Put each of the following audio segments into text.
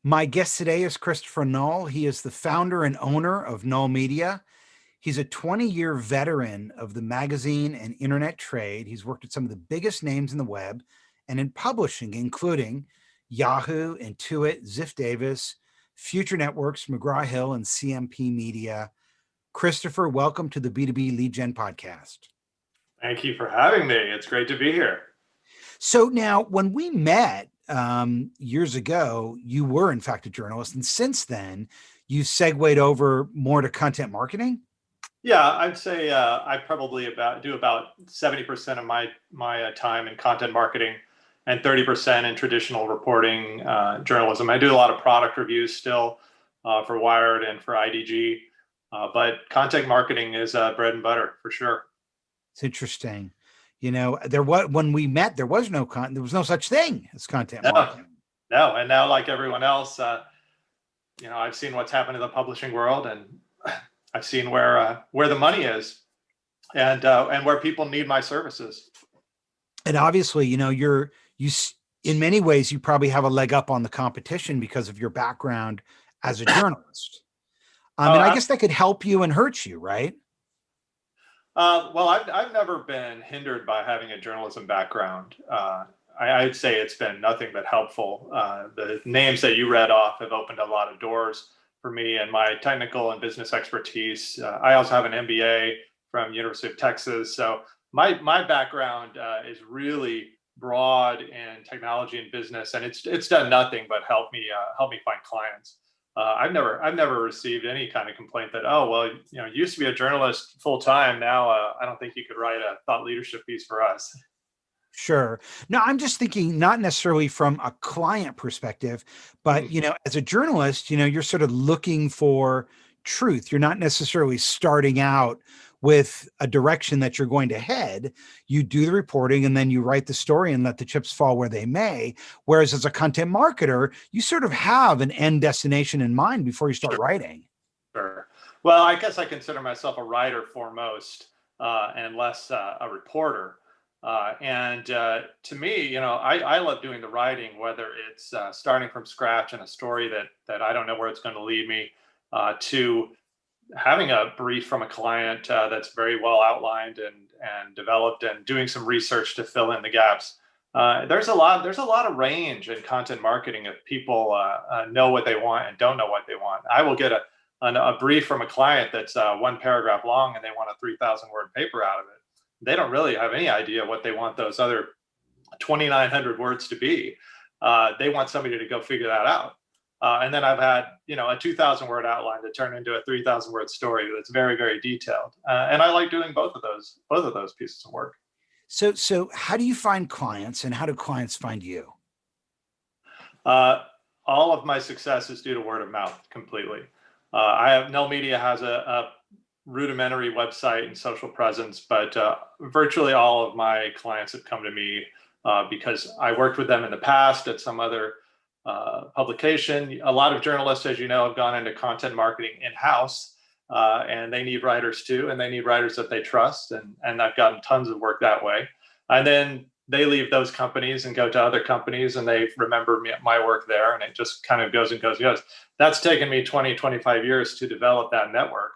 My guest today is Christopher Null. He is the founder and owner of Null Media. He's a 20-year veteran of the magazine and internet trade. He's worked at some of the biggest names in the web and in publishing, including Yahoo, Intuit, Ziff-Davis, Future Networks, McGraw-Hill, and CMP Media. Christopher, welcome to the B2B Lead Gen podcast. Thank you for having me. It's great to be here. So now, when we met years ago, you were in fact a journalist, and since then, you segued over more to content marketing. Yeah, I'd say I probably do about 70% of my time in content marketing and 30% in traditional reporting journalism. I do a lot of product reviews still for Wired and for IDG, but content marketing is bread and butter for sure. It's interesting. You know, when we met, there was no such thing as content marketing. No, and now, like everyone else, I've seen what's happened in the publishing world, and I've seen where the money is, and where people need my services. And obviously, you in many ways, you probably have a leg up on the competition because of your background as a journalist. And I guess that could help you and hurt you, right? Well, I've never been hindered by having a journalism background. I'd say it's been nothing but helpful. The names that you read off have opened a lot of doors for me and my technical and business expertise. I also have an MBA from University of Texas. So my background is really broad in technology and business, and it's done nothing but help me find clients. I've never received any kind of complaint that, oh, well, you used to be a journalist full time. Now, I don't think you could write a thought leadership piece for us. Sure. No, I'm just thinking not necessarily from a client perspective, but, as a journalist, you're sort of looking for truth. You're not necessarily starting out with a direction that you're going to head. You do the reporting and then you write the story and let the chips fall where they may. Whereas as a content marketer, you sort of have an end destination in mind before you start writing. Sure. Well, I guess I consider myself a writer foremost, and less a reporter. To me, I love doing the writing, whether it's starting from scratch in a story that I don't know where it's going to lead me, to having a brief from a client that's very well outlined and developed, and doing some research to fill in the gaps. There's a lot of range in content marketing if people know what they want and don't know what they want. I will get a brief from a client that's one paragraph long, and they want a 3,000 word paper out of it. They don't really have any idea what they want those other 2,900 words to be. They want somebody to go figure that out. And then I've had, a 2,000 word outline to turn into a 3,000 word story that's very, very detailed. And I like doing both of those pieces of work. So how do you find clients, and how do clients find you? All of my success is due to word of mouth completely. Null Media has a rudimentary website and social presence, but virtually all of my clients have come to me because I worked with them in the past at some other publication. A lot of journalists, as you know, have gone into content marketing in-house, and they need writers too, and they need writers that they trust, and I've gotten tons of work that way. And then they leave those companies and go to other companies, and they remember my work there, and it just kind of goes and goes and goes. That's taken me 20, 25 years to develop that network.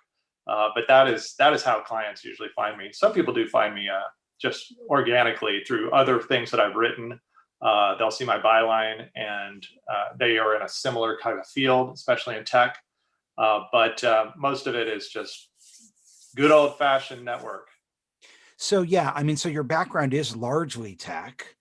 But that is how clients usually find me. Some people do find me just organically through other things that I've written. They'll see my byline, and they are in a similar kind of field, especially in tech. But most of it is just good old-fashioned network. So yeah, so your background is largely tech.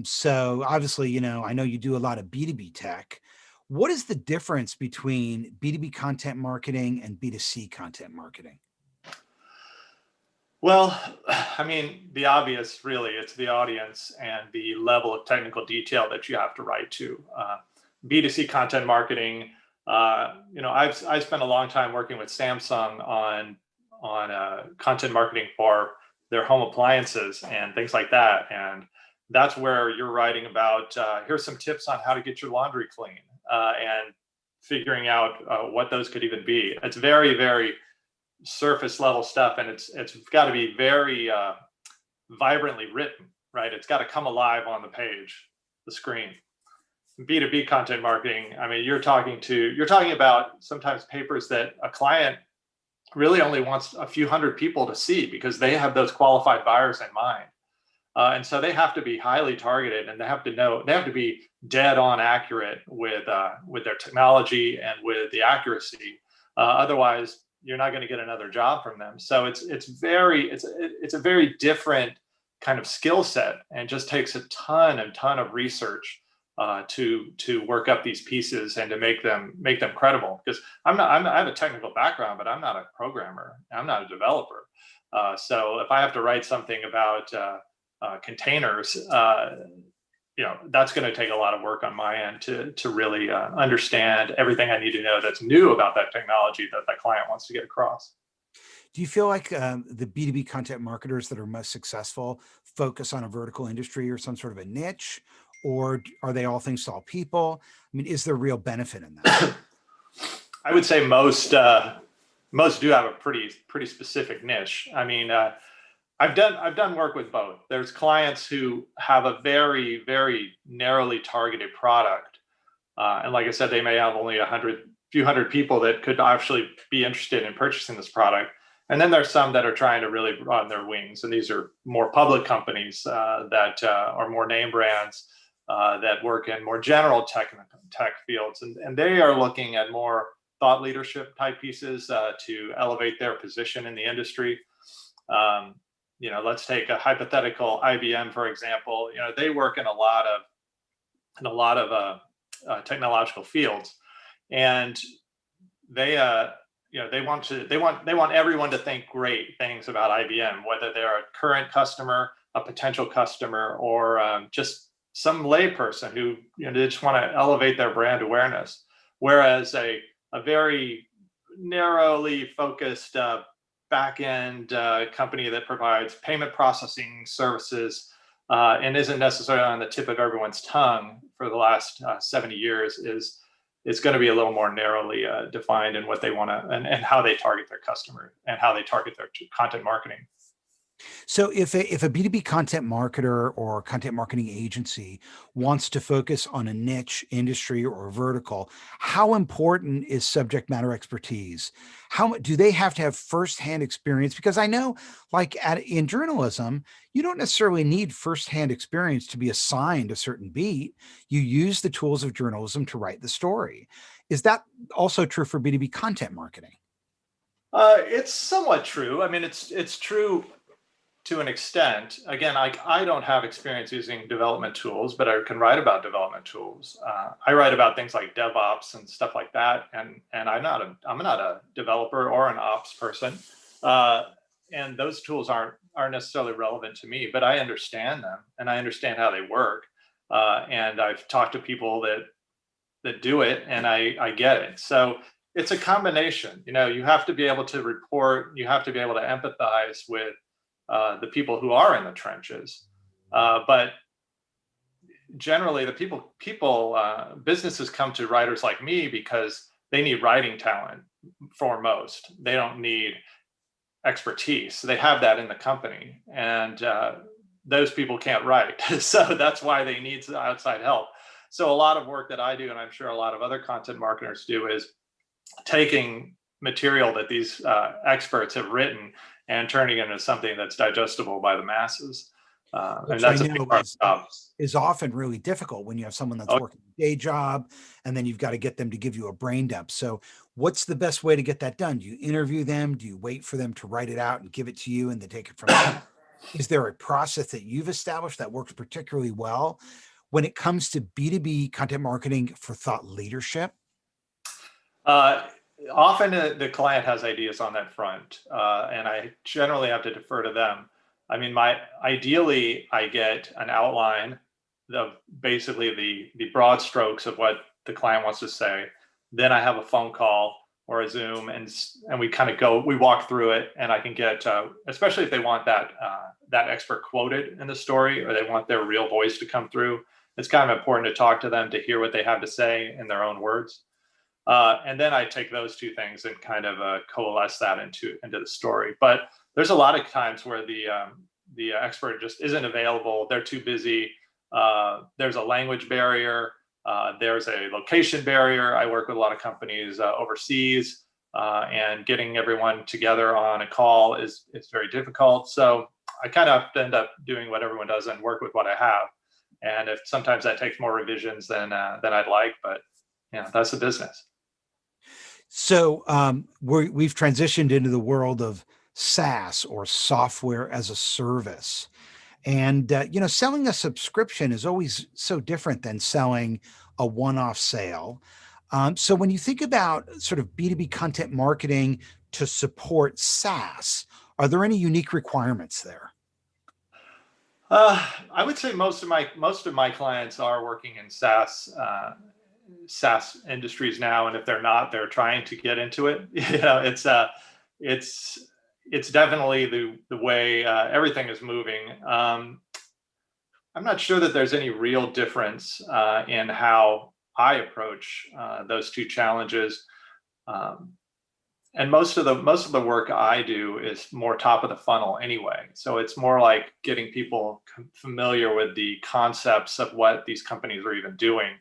So obviously, I know you do a lot of B2B tech. What is the difference between B2B content marketing and B2C content marketing? Well, the obvious, really, it's the audience and the level of technical detail that you have to write to. B2C content marketing, I've spent a long time working with Samsung on content marketing for their home appliances and things like that. And that's where you're writing about, here's some tips on how to get your laundry clean, and figuring out what those could even be. It's very, very surface level stuff, and it's got to be very vibrantly written, right? It's got to come alive on the page, the screen. B2B content marketing, I mean, you're talking about sometimes papers that a client really only wants a few hundred people to see because they have those qualified buyers in mind. And so they have to be highly targeted, and they have to be dead on accurate with their technology and with the accuracy. Otherwise, you're not going to get another job from them. So it's a very different kind of skill set, and just takes a ton of research to work up these pieces and to make them credible. Because I have a technical background, but I'm not a programmer. I'm not a developer. So if I have to write something about containers, that's going to take a lot of work on my end to really understand everything I need to know that's new about that technology that the client wants to get across. Do you feel like the B2B content marketers that are most successful focus on a vertical industry or some sort of a niche, or are they all things to all people? I mean, is there real benefit in that? I would say most do have a pretty specific niche. I mean, I've done work with both. There's clients who have a very, very narrowly targeted product, and like I said, they may have only a few hundred people that could actually be interested in purchasing this product. And then there's some that are trying to really broaden their wings, and these are more public companies that are more name brands that work in more general tech fields, and they are looking at more thought leadership type pieces to elevate their position in the industry. Let's take a hypothetical IBM, for example. They work in a lot of technological fields, and they want everyone to think great things about IBM, whether they're a current customer, a potential customer, or just some layperson who they just want to elevate their brand awareness. Whereas a very narrowly focused back-end company that provides payment processing services and isn't necessarily on the tip of everyone's tongue for the last 70 years it's going to be a little more narrowly defined in what they want to and how they target their customer and how they target their content marketing. So if a B2B content marketer or content marketing agency wants to focus on a niche industry or vertical, how important is subject matter expertise? How do they have to have firsthand experience? Because I know, like in journalism, you don't necessarily need firsthand experience to be assigned a certain beat. You use the tools of journalism to write the story. Is that also true for B2B content marketing? It's somewhat true. I mean, it's true to an extent. Again, I don't have experience using development tools, but I can write about development tools. I write about things like DevOps and stuff like that, and I'm not a developer or an ops person, and those tools aren't necessarily relevant to me. But I understand them, and I understand how they work, and I've talked to people that do it, and I get it. So it's a combination. You have to be able to report. You have to be able to empathize with the people who are in the trenches, but generally, businesses come to writers like me because they need writing talent foremost. They don't need expertise. They have that in the company, and those people can't write, so that's why they need outside help. So a lot of work that I do, and I'm sure a lot of other content marketers do, is taking material that these experts have written and turning it into something that's digestible by the masses. And that's a big part of the job. Is often really difficult when you have someone that's working a day job, and then you've got to get them to give you a brain dump. So what's the best way to get that done? Do you interview them? Do you wait for them to write it out and give it to you and then take it from there? Is there a process that you've established that works particularly well when it comes to B2B content marketing for thought leadership? Often the client has ideas on that front, and I generally have to defer to them. I mean, ideally, I get an outline of basically the broad strokes of what the client wants to say. Then I have a phone call or a Zoom, and we kind of we walk through it, and I can get, especially if they want that expert quoted in the story, or they want their real voice to come through. It's kind of important to talk to them to hear what they have to say in their own words. And then I take those two things and kind of coalesce that into the story. But there's a lot of times where the expert just isn't available. They're too busy. There's a language barrier. There's a location barrier. I work with a lot of companies overseas, and getting everyone together on a call is very difficult. So I kind of end up doing what everyone does and work with what I have. And if sometimes that takes more revisions than I'd like, but that's the business. So we've transitioned into the world of SaaS, or software as a service. And, selling a subscription is always so different than selling a one-off sale. So when you think about sort of B2B content marketing to support SaaS, are there any unique requirements there? I would say most of my clients are working in SaaS industries now, and if they're not, they're trying to get into it. It's it's definitely the way everything is moving. I'm not sure that there's any real difference in how I approach those two challenges. Um, and most of the work I do is more top of the funnel anyway. So it's more like getting people familiar with the concepts of what these companies are even doing,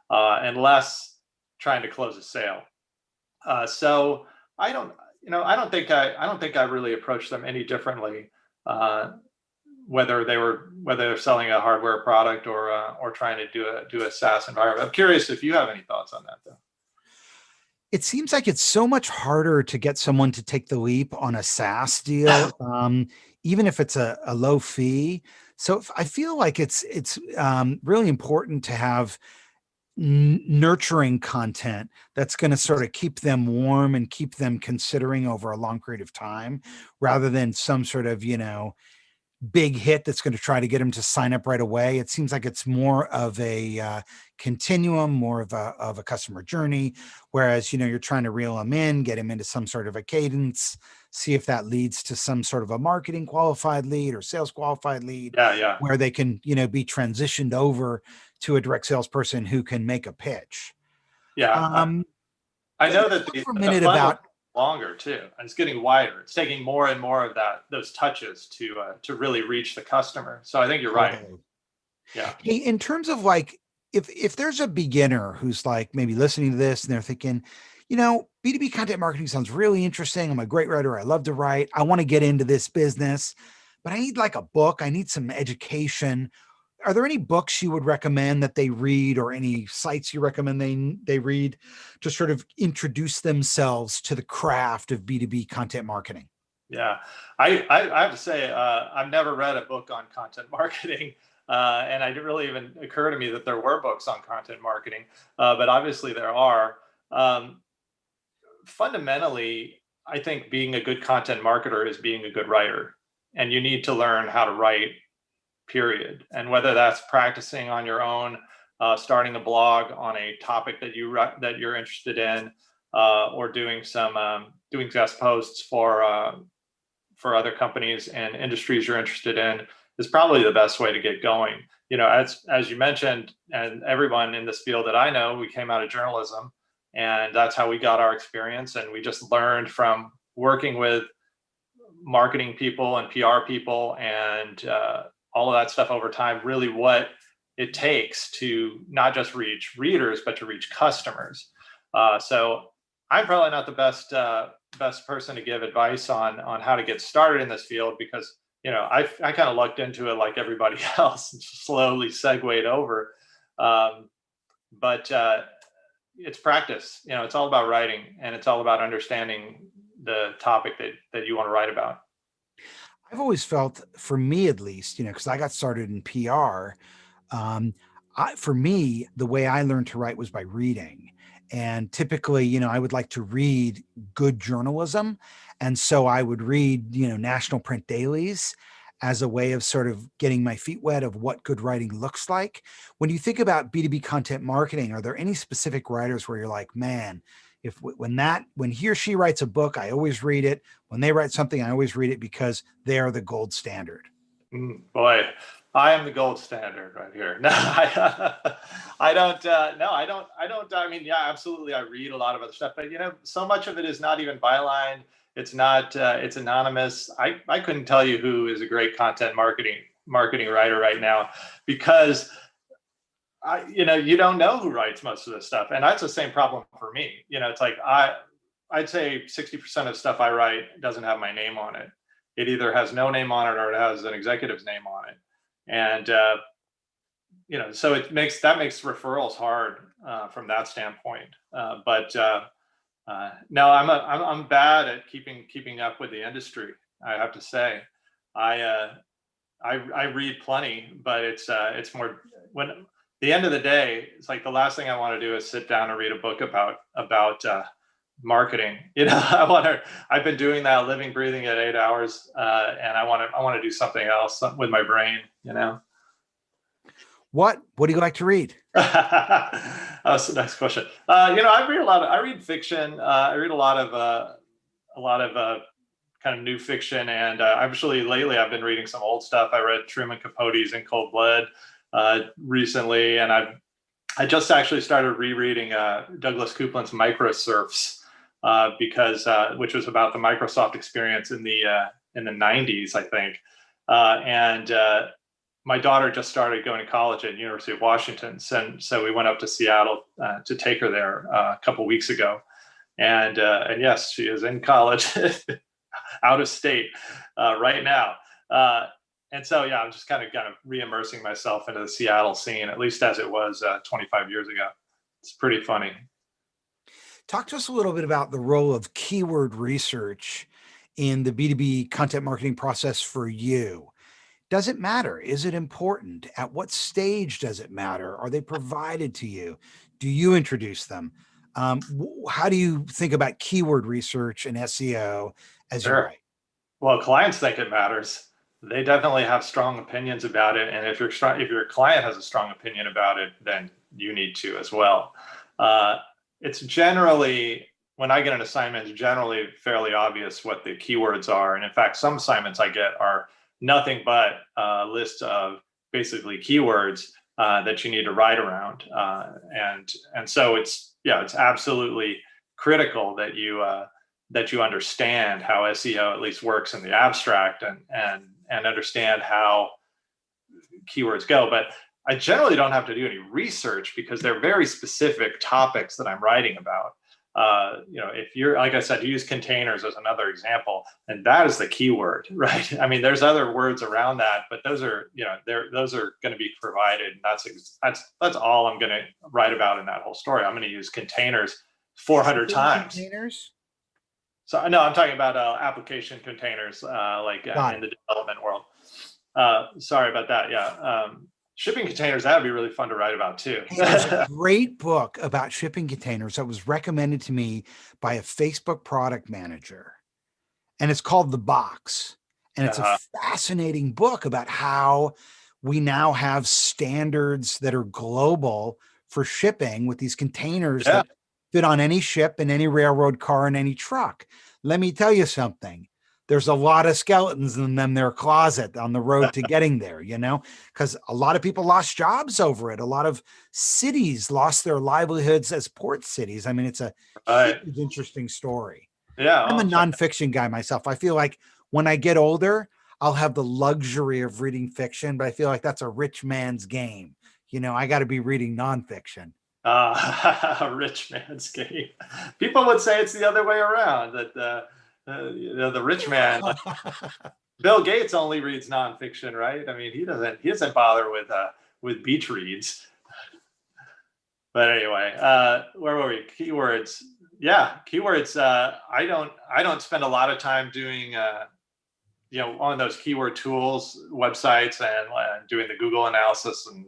and less trying to close a sale. So I don't, I don't think I really approach them any differently, uh, whether they're selling a hardware product or trying to do a SaaS environment. I'm curious if you have any thoughts on that, though. It seems like it's so much harder to get someone to take the leap on a SaaS deal, even if it's a low fee. So I feel like it's really important to have nurturing content that's going to sort of keep them warm and keep them considering over a long period of time, rather than some sort of, big hit that's going to try to get them to sign up right away. It seems like it's more of a continuum, more of a customer journey. Whereas, you're trying to reel them in, get them into some sort of a cadence, see if that leads to some sort of a marketing qualified lead or sales qualified lead, Yeah, yeah, where they can, be transitioned over to a direct salesperson who can make a pitch. yeah. Um, I let's know that talk for a the minute funnel is about. longer too, and it's getting wider. It's taking more and more of those touches to really reach the customer. So I think you're right. Totally. Yeah. Hey, in terms of like, if there's a beginner who's like maybe listening to this and they're thinking, B2B content marketing sounds really interesting. I'm a great writer. I love to write. I want to get into this business, but I need like a book. I need some education. Are there any books you would recommend that they read, or any sites you recommend they read to sort of introduce themselves to the craft of B2B content marketing? Yeah, I have to say, I've never read a book on content marketing, and it didn't really even occur to me that there were books on content marketing, but obviously there are. Um, Fundamentally, I think being a good content marketer is being a good writer, and you need to learn how to write, period. And whether that's practicing on your own, starting a blog on a topic that you're interested in, or doing guest posts for other companies and industries you're interested in, is probably the best way to get going. As you mentioned, and everyone in this field that I know, we came out of journalism, and that's how we got our experience. And we just learned from working with marketing people and PR people and all of that stuff over time, really what it takes to not just reach readers, but to reach customers. So I'm probably not the best person to give advice on how to get started in this field, because I kind of lucked into it like everybody else and slowly segued over. Um, but it's practice. It's all about writing, and it's all about understanding the topic that you want to write about. I've always felt, for me at least, because I got started in PR, um, for me, the way I learned to write was by reading. And typically, I would like to read good journalism. And so I would read, national print dailies as a way of sort of getting my feet wet of what good writing looks like. When you think about B2B content marketing, are there any specific writers where you're like, man, when he or she writes a book, I always read it. When they write something, I always read it because they are the gold standard. Boy, I am the gold standard right here. No, I don't. No, I don't. I don't. I mean, yeah, absolutely. I read a lot of other stuff, but so much of it is not even byline. It's not. It's anonymous. I couldn't tell you who is a great content marketing writer right now, because you don't know who writes most of this stuff. And that's the same problem for me. It's like, I'd say 60% of stuff I write doesn't have my name on it. It either has no name on it or it has an executive's name on it. And, so that makes referrals hard from that standpoint. But no, I'm bad at keeping up with the industry. I have to say, I read plenty, but it's more when the end of the day, it's like the last thing I want to do is sit down and read a book about marketing. I've been doing that, living, breathing at 8 hours, and I want to do something else with my brain. What do you like to read? That's the next question. I read fiction. I read a lot of kind of new fiction, and actually lately I've been reading some old stuff. I read Truman Capote's In Cold Blood recently, and I just actually started rereading Douglas Coupland's Microsurfs because which was about the Microsoft experience in the 90s, I think, and my daughter just started going to college at University of Washington, so we went up to Seattle to take her there a couple weeks ago, and yes, she is in college, out of state right now, and so yeah, I'm just kind of re-immersing myself into the Seattle scene, at least as it was 25 years ago. It's pretty funny. Talk to us a little bit about the role of keyword research in the B2B content marketing process for you. Does it matter? Is it important? At what stage does it matter? Are they provided to you? Do you introduce them? How do you think about keyword research and SEO as you write? Well, clients think it matters. They definitely have strong opinions about it. And if your client has a strong opinion about it, then you need to as well. It's generally, when I get an assignment, it's generally fairly obvious what the keywords are. And in fact, some assignments I get are nothing but a list of basically keywords that you need to write around, and so it's absolutely critical that you understand how SEO at least works in the abstract and understand how keywords go. But I generally don't have to do any research because they're very specific topics that I'm writing about. If you're, like I said, use containers as another example, and that is the keyword, right? I mean, there's other words around that, but those are going to be provided. And that's all I'm going to write about in that whole story. I'm going to use containers 400 times. Containers? So no, I'm talking about application containers, in the development world. Sorry about that. Yeah. Shipping containers, that would be really fun to write about too. There's a great book about shipping containers that was recommended to me by a Facebook product manager, and it's called The Box. And it's a fascinating book about how we now have standards that are global for shipping with these containers that fit on any ship and any railroad car and any truck. Let me tell you something. There's a lot of skeletons in their closet on the road to getting there, because a lot of people lost jobs over it. A lot of cities lost their livelihoods as port cities. I mean, it's a huge, interesting story. Yeah. I'm a nonfiction guy myself. I feel like when I get older, I'll have the luxury of reading fiction, but I feel like that's a rich man's game. I got to be reading nonfiction. Rich man's game. People would say it's the other way around, that the rich man, Bill Gates only reads nonfiction, right? I mean, he doesn't bother with beach reads. But anyway, where were we? Keywords. Yeah, keywords. I don't spend a lot of time doing on those keyword tools websites and doing the Google analysis and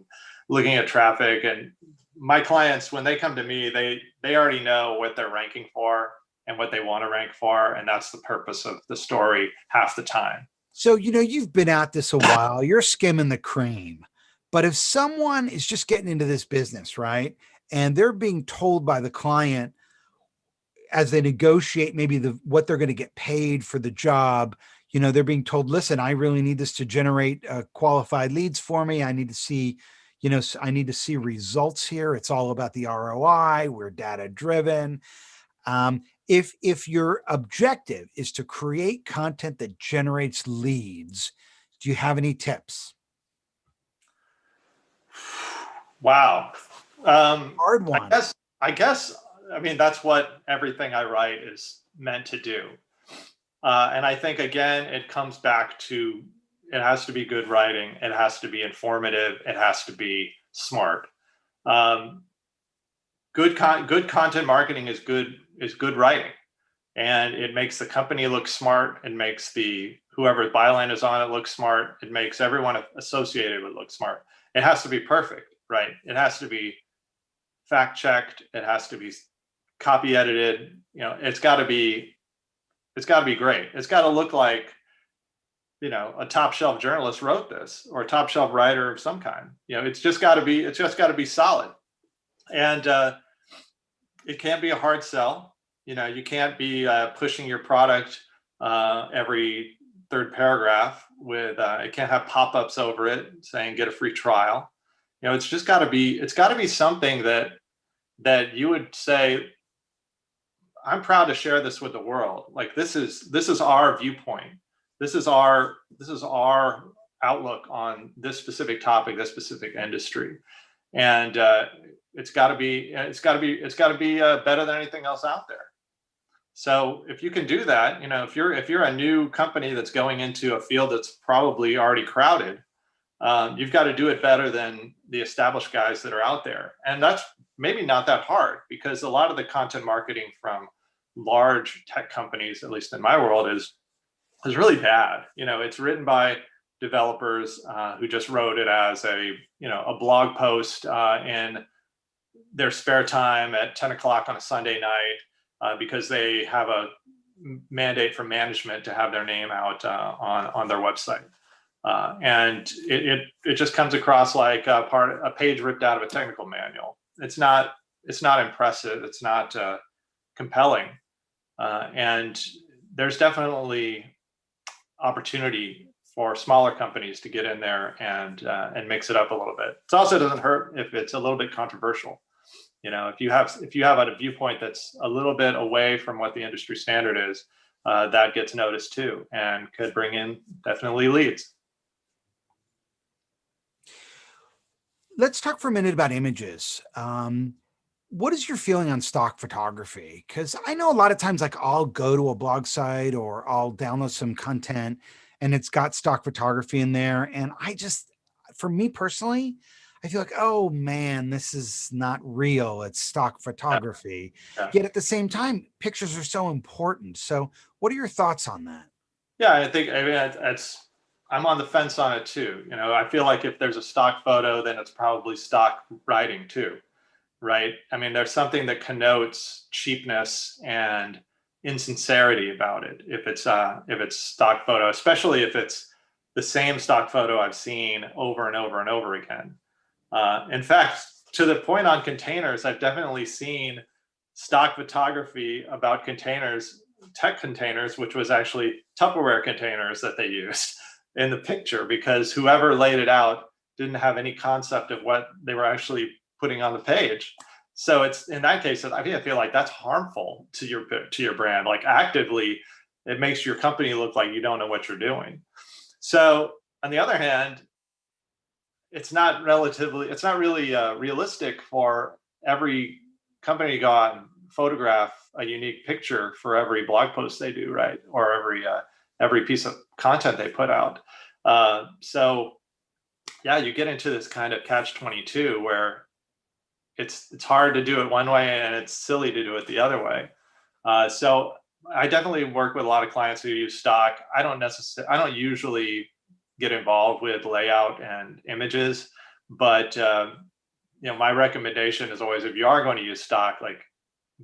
looking at traffic. And my clients, when they come to me, they already know what they're ranking for and what they want to rank for. And that's the purpose of the story half the time. So, you've been at this a while, you're skimming the cream, but if someone is just getting into this business, right, and they're being told by the client as they negotiate maybe what they're going to get paid for the job, they're being told, listen, I really need this to generate qualified leads for me. I need to see, I need to see results here. It's all about the ROI. We're data driven. If your objective is to create content that generates leads, do you have any tips? Wow. Hard one. I mean, that's what everything I write is meant to do. And I think, again, it comes back to, it has to be good writing. It has to be informative. It has to be smart. Good content marketing is good writing, and it makes the company look smart. It makes whoever byline is on it look smart. It makes everyone associated with look smart. It has to be perfect, right? It has to be fact checked. It has to be copy edited. It's got to be great. It's got to look like, a top shelf journalist wrote this, or a top shelf writer of some kind. It's just got to be solid. And it can't be a hard sell. You can't be pushing your product every third paragraph with, it can't have pop-ups over it saying get a free trial. It's just got to be something that you would say, I'm proud to share this with the world. Like, this is our viewpoint. This is our outlook on this specific topic, this specific industry. And it's got to be better than anything else out there. So if you can do that, if you're a new company that's going into a field that's probably already crowded, you've got to do it better than the established guys that are out there. And that's maybe not that hard, because a lot of the content marketing from large tech companies, at least in my world, is really bad. It's written by developers who just wrote it as a blog post in their spare time at 10 o'clock on a Sunday night, because they have a mandate from management to have their name out on their website. And it just comes across like a page ripped out of a technical manual. It's not impressive. It's not compelling. And there's definitely opportunity for smaller companies to get in there and mix it up a little bit. It also doesn't hurt if it's a little bit controversial. If you have a viewpoint that's a little bit away from what the industry standard is, that gets noticed too, and could bring in definitely leads. Let's talk for a minute about images. What is your feeling on stock photography? Because I know a lot of times, like, I'll go to a blog site or I'll download some content and it's got stock photography in there. And for me personally, I feel like, oh man, this is not real. It's stock photography. Yeah. Yet at the same time, pictures are so important. So what are your thoughts on that? Yeah, I'm on the fence on it too. I feel like if there's a stock photo, then it's probably stock writing too. Right? I mean, there's something that connotes cheapness and insincerity about it if it's stock photo, especially if it's the same stock photo I've seen over and over and over again. In fact, to the point on containers, I've definitely seen stock photography about containers, tech containers, which was actually Tupperware containers that they used in the picture, because whoever laid it out didn't have any concept of what they were actually putting on the page. So it's, in that case, I feel like that's harmful to your brand. Like, actively, it makes your company look like you don't know what you're doing. So on the other hand, it's not really realistic for every company to go out and photograph a unique picture for every blog post they do, right? Or every piece of content they put out. So yeah, you get into this kind of catch-22 where it's hard to do it one way and it's silly to do it the other way. So I definitely work with a lot of clients who use stock. I don't usually get involved with layout and images, but my recommendation is always, if you are going to use stock, like,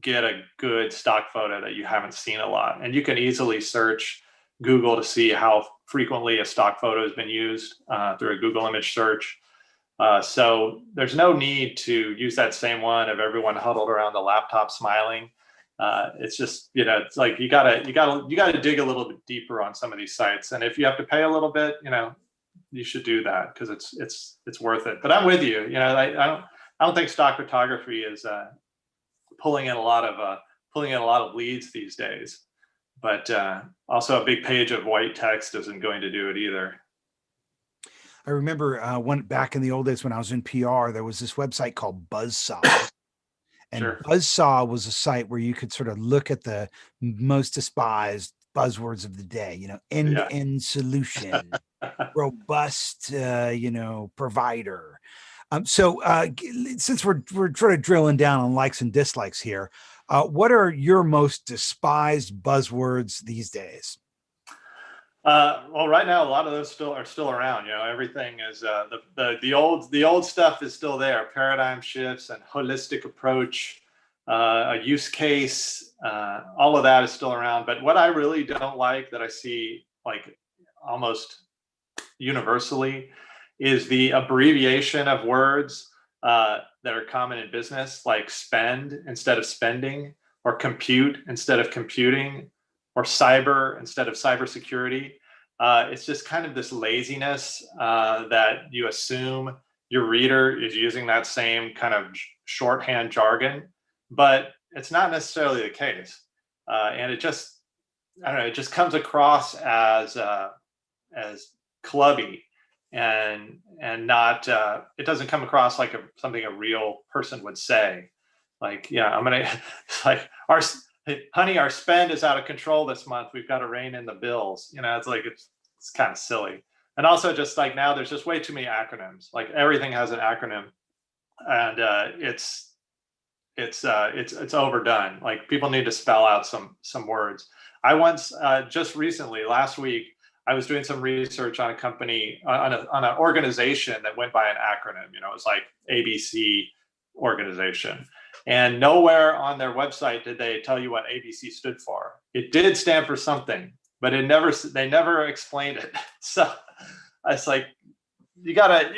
get a good stock photo that you haven't seen a lot. And you can easily search Google to see how frequently a stock photo has been used through a Google image search. So there's no need to use that same one of everyone huddled around the laptop smiling. It's just, it's like you gotta dig a little bit deeper on some of these sites. And if you have to pay a little bit, you should do that, because it's worth it. But I'm with you. I don't think stock photography is pulling in a lot of leads these days. But also, a big page of white text isn't going to do it either. I remember one back in the old days when I was in PR, there was this website called Buzzsaw. And Sure. Buzzsaw was a site where you could sort of look at the most despised buzzwords of the day, Yeah. end-to-end solution, robust, provider. Since we're sort of drilling down on likes and dislikes here, what are your most despised buzzwords these days? Well, right now, a lot of those are still around. Everything is the old stuff is still there. Paradigm shifts and holistic approach, a use case, all of that is still around. But what I really don't like, that I see like almost universally, is the abbreviation of words that are common in business, like spend instead of spending, or compute instead of computing, or cyber instead of cybersecurity. It's just kind of this laziness that you assume your reader is using that same kind of shorthand jargon, but it's not necessarily the case. And it just, I don't know, it just comes across as clubby, and not, it doesn't come across like something a real person would say. Like, yeah, it's like, honey, our spend is out of control this month. We've got to rein in the bills. It's kind of silly. And also, just like, now there's just way too many acronyms. Like, everything has an acronym, and it's overdone. Like, people need to spell out some words. I once, just recently, last week, I was doing some research on a company, on an organization that went by an acronym. It was like ABC organization. And nowhere on their website did they tell you what ABC stood for. It did stand for something, but they never explained it. So it's like, you gotta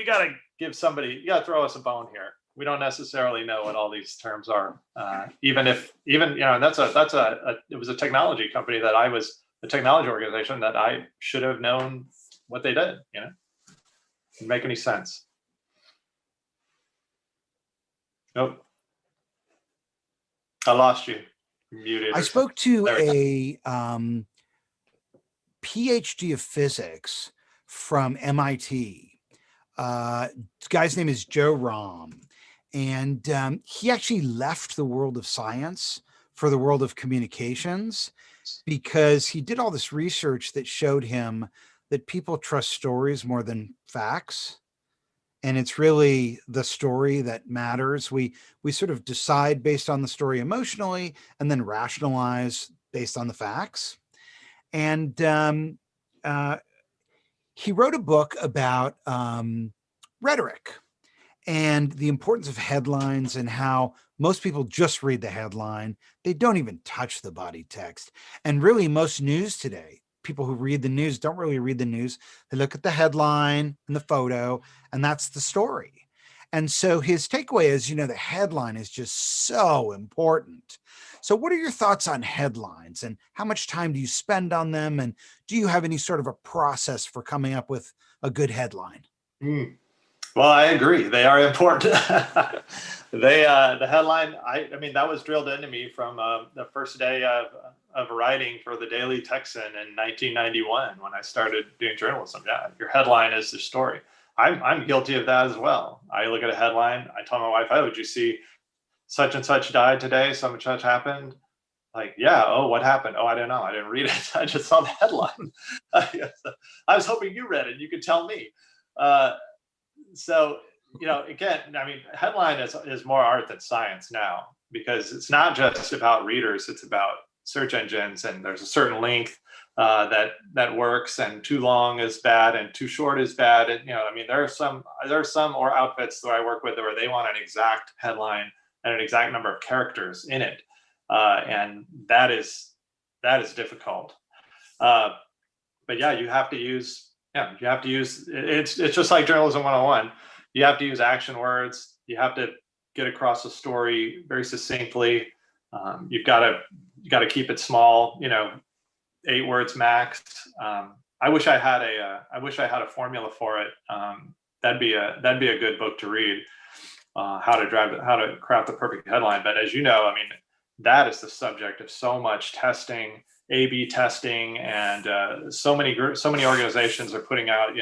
throw us a bone here. We don't necessarily know what all these terms are. Even it was a technology company a technology organization that I should have known what they did. Didn't make any sense. Nope. I lost you. Muted. I spoke to a PhD of physics from MIT. Guy's name is Joe Rahm, and he actually left the world of science for the world of communications, because he did all this research that showed him that people trust stories more than facts. And it's really the story that matters. We sort of decide based on the story emotionally, and then rationalize based on the facts. And he wrote a book about rhetoric and the importance of headlines, and how most people just read the headline. They don't even touch the body text. And really, most news today, people who read the news don't really read the news. They look at the headline and the photo, and that's the story. And so his takeaway is, the headline is just so important. So what are your thoughts on headlines, and how much time do you spend on them? And do you have any sort of a process for coming up with a good headline? Well, I agree. They are important. The headline, I mean, that was drilled into me from the first day of writing for the Daily Texan in 1991, when I started doing journalism. Yeah, your headline is the story. I'm guilty of that as well. I look at a headline. I tell my wife, "Oh, did you see such and such died today? So and such happened." Like, yeah. Oh, what happened? Oh, I don't know. I didn't read it. I just saw the headline. I was hoping you read it. You could tell me. So, again, I mean, headline is more art than science now, because it's not just about readers. It's about search engines, and there's a certain length that works, and too long is bad, and too short is bad. And, I mean, there are some or outfits that I work with where they want an exact headline and an exact number of characters in it. And that is difficult. But yeah, you have to use it's just like journalism 101. You have to use action words. You have to get across the story very succinctly. You've got to keep it small, 8 words max. I wish I had a formula for it. That'd be a good book to read. How to craft the perfect headline. But as you know, I mean, that is the subject of so much testing, A/B testing, and so many organizations are putting out,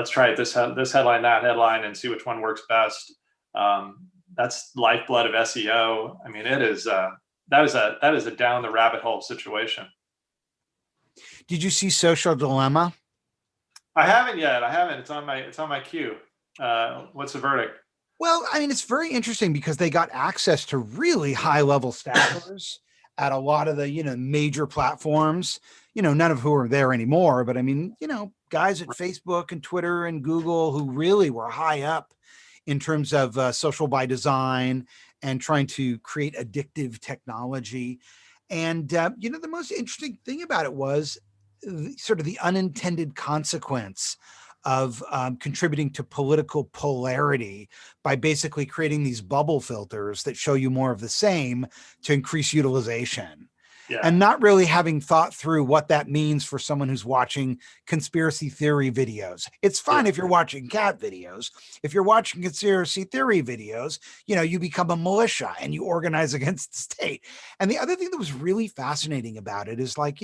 let's try it, this headline, that headline, and see which one works best. That's lifeblood of SEO. I mean, it is that is a down the rabbit hole situation. Did you see Social Dilemma? I haven't yet. I haven't. It's on my queue. What's the verdict? Well, I mean, it's very interesting because they got access to really high level staffers at a lot of the, major platforms, none of who are there anymore. But I mean, guys at Facebook and Twitter and Google who really were high up in terms of social by design and trying to create addictive technology. And, the most interesting thing about it was sort of the unintended consequence of contributing to political polarity by basically creating these bubble filters that show you more of the same to increase utilization. Yeah. And not really having thought through what that means for someone who's watching conspiracy theory videos. It's fine if you're watching cat videos. If you're watching conspiracy theory videos, you become a militia and you organize against the state. And the other thing that was really fascinating about it is like,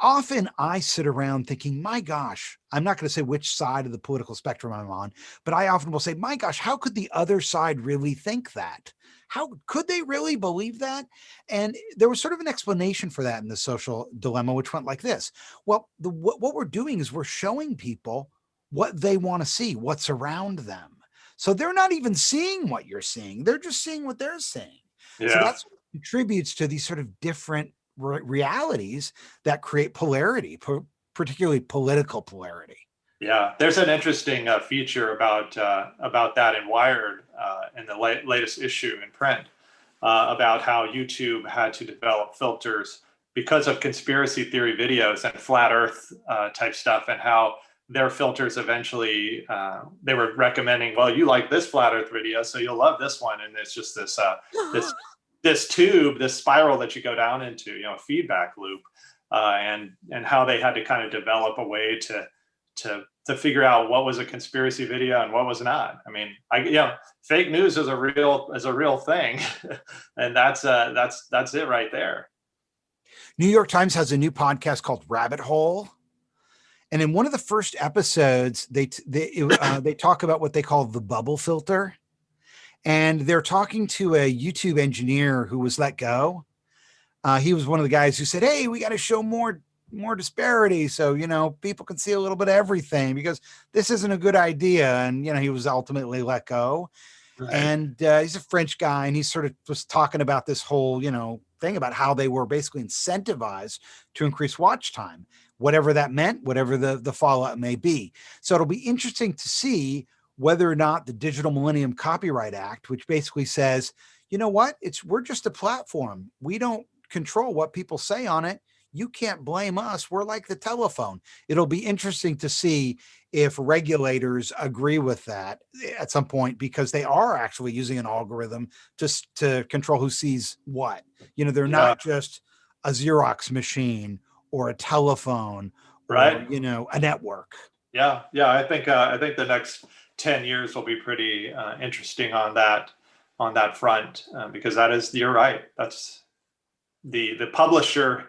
often I sit around thinking, my gosh, I'm not going to say which side of the political spectrum I'm on, but I often will say, my gosh, how could the other side really think that? How could they really believe that? And there was sort of an explanation for that in the Social Dilemma, which went like this. Well, what we're doing is we're showing people what they want to see, what's around them. So they're not even seeing what you're seeing. They're just seeing what they're seeing. Yeah. So that's what contributes to these sort of different realities that create polarity, particularly political polarity. Yeah, there's an interesting feature about that in Wired in the latest issue in print about how YouTube had to develop filters because of conspiracy theory videos and flat Earth type stuff, and how their filters eventually they were recommending, well, you like this flat Earth video, so you'll love this one, and it's just this this tube, this spiral that you go down into, a feedback loop, and how they had to kind of develop a way to figure out what was a conspiracy video and what was not. I mean, fake news is a real thing, and that's it right there. New York Times has a new podcast called Rabbit Hole, and in one of the first episodes, they talk about what they call the bubble filter. And they're talking to a YouTube engineer who was let go. He was one of the guys who said, hey, we got to show more disparity so, people can see a little bit of everything because this isn't a good idea. And, he was ultimately let go. Right. And he's a French guy, and he sort of was talking about this whole, thing about how they were basically incentivized to increase watch time, whatever that meant, whatever the fallout may be. So it'll be interesting to see whether or not the Digital Millennium Copyright Act, which basically says, we're just a platform. We don't control what people say on it. You can't blame us. We're like the telephone. It'll be interesting to see if regulators agree with that at some point, because they are actually using an algorithm to control who sees what. They're not just a Xerox machine or a telephone, right? Or, a network. Yeah. I think the next 10 years will be pretty interesting on that front, because you're right. That's the publisher,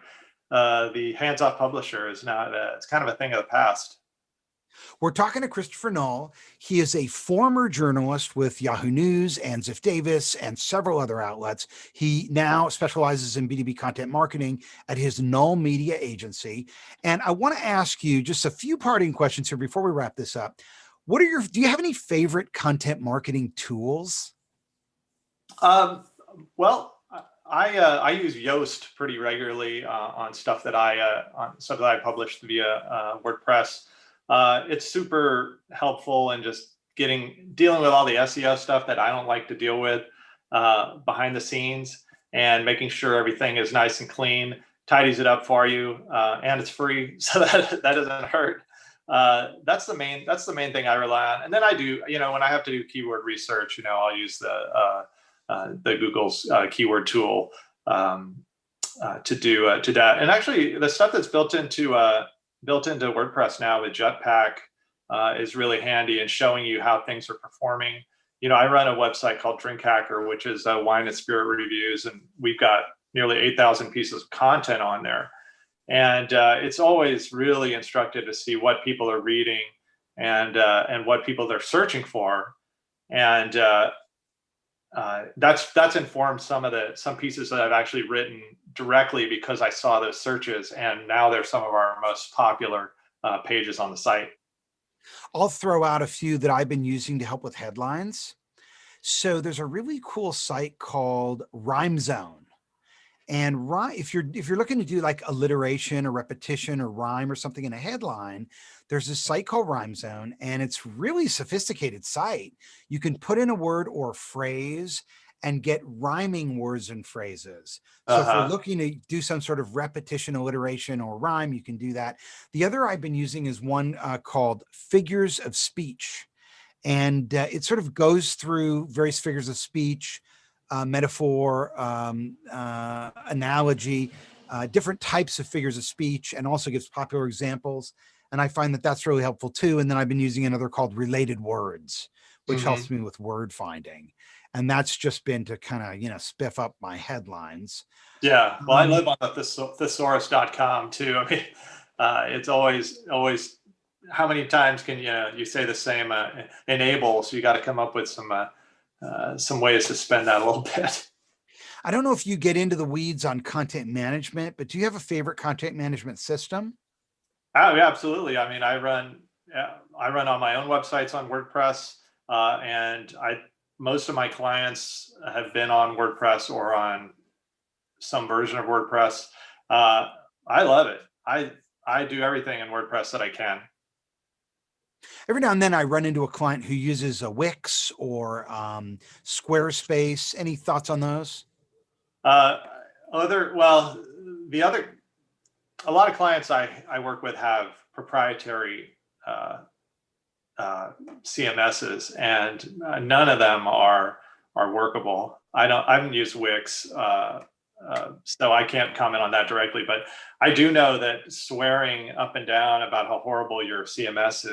the hands-off publisher is not, it's kind of a thing of the past. We're talking to Christopher Null. He is a former journalist with Yahoo News and Ziff-Davis and several other outlets. He now specializes in B2B content marketing at his Null Media agency. And I want to ask you just a few parting questions here before we wrap this up. Do you have any favorite content marketing tools? Well, I use Yoast pretty regularly on stuff that I publish via WordPress. It's super helpful in just dealing with all the SEO stuff that I don't like to deal with behind the scenes, and making sure everything is nice and clean, tidies it up for you, and it's free, so that doesn't hurt. That's the main thing I rely on. And then I do, when I have to do keyword research, I'll use the Google's keyword tool to do that. And actually, the stuff that's built into WordPress now with Jetpack is really handy in showing you how things are performing. I run a website called Drink Hacker, which is wine and spirit reviews, and we've got nearly 8,000 pieces of content on there. And it's always really instructive to see what people are reading and what people they're searching for, and that's informed some pieces that I've actually written directly because I saw those searches, and now they're some of our most popular pages on the site. I'll throw out a few that I've been using to help with headlines. So there's a really cool site called Rhyme Zone. And if you're looking to do like alliteration or repetition or rhyme or something in a headline, there's this site called Rhyme Zone, and it's really sophisticated site. You can put in a word or a phrase and get rhyming words and phrases. So if you're looking to do some sort of repetition, alliteration, or rhyme, you can do that. The other I've been using is one called Figures of Speech. And it sort of goes through various figures of speech, metaphor, analogy, different types of figures of speech, and also gives popular examples. And I find that that's really helpful too. And then I've been using another called Related Words, which helps me with word finding. And that's just been to kind of, spiff up my headlines. Yeah. Well, I live on the thesaurus.com too. I mean, it's always, how many times can you say the same enable? So you got to come up with some ways to spend that a little bit. I don't know if you get into the weeds on content management, but do you have a favorite content management system? Oh, yeah, absolutely. I mean, I run on my own websites on WordPress, and most of my clients have been on WordPress or on some version of WordPress. I love it. I do everything in WordPress that I can. Every now and then I run into a client who uses a Wix or Squarespace. Any thoughts on those? A lot of clients I work with have proprietary CMSs, and none of them are workable. I haven't used Wix, so I can't comment on that directly, but I do know that swearing up and down about how horrible your CMS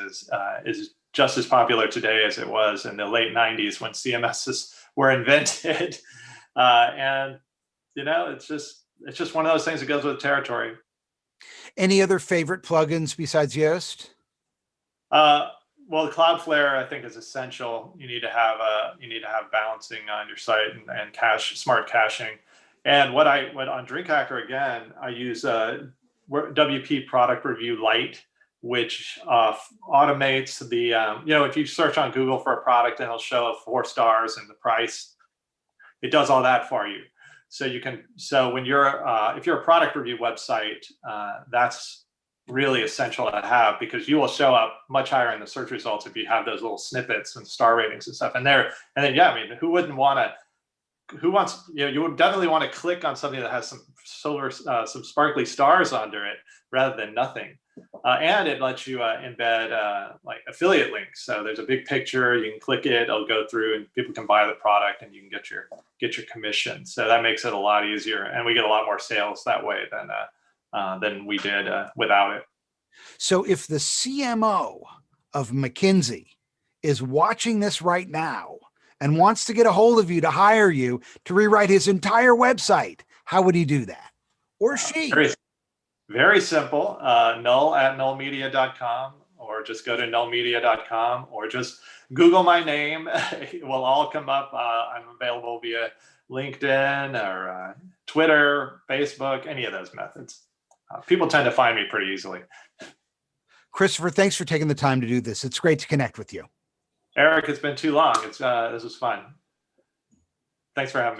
is just as popular today as it was in the late 90s when CMSs were invented. And it's just one of those things that goes with the territory. Any other favorite plugins besides Yoast? Well, Cloudflare I think is essential. You need to have balancing on your site and smart caching. And what on DrinkHacker, again, I use WP Product Review Lite, which automates the if you search on Google for a product and it'll show 4 stars and the price, it does all that for you. So when if you're a product review website, that's really essential to have, because you will show up much higher in the search results if you have those little snippets and star ratings and stuff in there. And then, I mean, you would definitely want to click on something that has some sparkly stars under it rather than nothing. And it lets you embed like affiliate links. So there's a big picture, you can click it, it'll go through and people can buy the product and you can get your commission. So that makes it a lot easier. And we get a lot more sales that way than we did without it. So if the CMO of McKinsey is watching this right now and wants to get a hold of you to hire you to rewrite his entire website, how would he do that? Or she? Very, very simple. null@nullmedia.com, or just go to nullmedia.com, or just Google my name. It will all come up. I'm available via LinkedIn or Twitter, Facebook, any of those methods. People tend to find me pretty easily. Christopher, thanks for taking the time to do this. It's great to connect with you. Eric, it's been too long. This was fun. Thanks for having me.